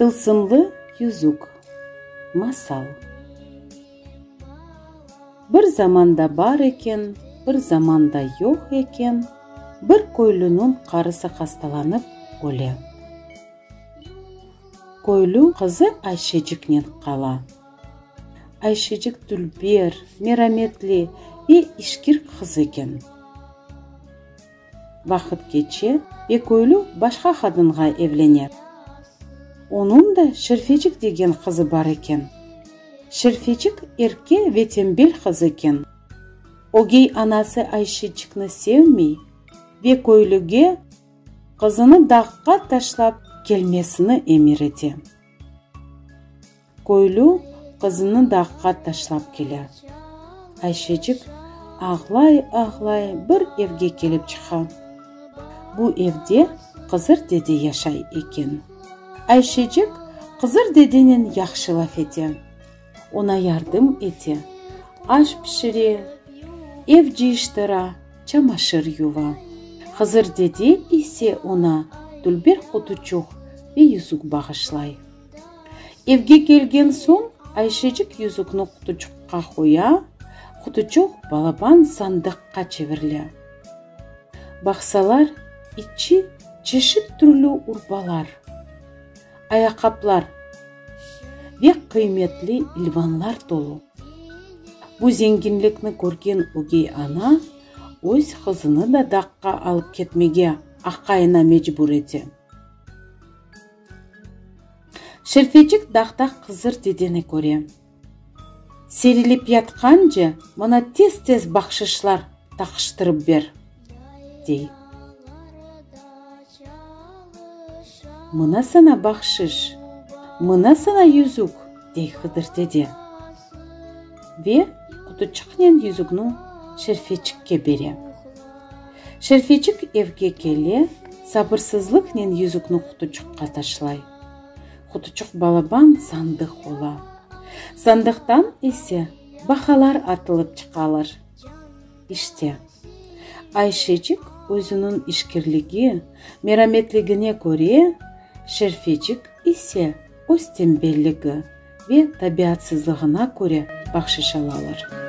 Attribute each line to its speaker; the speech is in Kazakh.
Speaker 1: Тылсымлы yüzük. Масал. Бір заманда бар екен, бір заманда жоқ екен, бір көйлінің қарысы қасталанып өле. Көйлі қызы Айшечикнен қала. Айшечик дүлбер, мераметли и ишкир қыз екен. Вақыт кече көйлі башқа қадынға евленер. Onun da Şerfecik деген қызы бар екен. Şerfecik ерке ветембел қыз екен. Огей анасы Айшечикні севмей, көйліге қызыны даққа ташлап келмесіні емір ете. Көйлі қызыны даққа ташлап келе. Айшечик ағлай бір евге келіп чыға. Бұл евде қызыр деде яшай екен. Айшечик қызыр деденен яқшылап ете. Ona yardım ете. Аш пішіре, ev жиыштыра, чамашыр юва. Қызыр деде исе ona дүлбер құтучуқ ve yüzük бағышлай. Evге келген соң Айшечик yüzükні құтучуққа қоя, құтучуқ балабан сандыққа чевірле. Бақсалар içi çeşit türlü urbalar, ayakkabılar ve kıymetli ilvanlar dolu. Bu zenginlikni көрген өгей ана өз қызыны да даққа алып кетмеге аққайына мecbur ете. Şerfecik дақта қызыр дедені көре. Серіліп ятқанже, мұна тез бақшышлар тақыштырып бер, дей. Мұна сана бақшыш, мұна сана yüzük, дей Хыдыр деде. Ve құтучықнен yüzükні Şerfecikке бере. Şerfecik evге келе, сабырсызлықнен yüzükні құтучыққа ташлай. Құтучық балабан сандық ола. Сандықтан есе бақалар атылып чықалар. İşte, Айшечик өзінің ішкерлігі, мераметлігіне көре, Şerfecik ise өз тембеллігі ve tabiatsızlığına көре бақшыш алалар.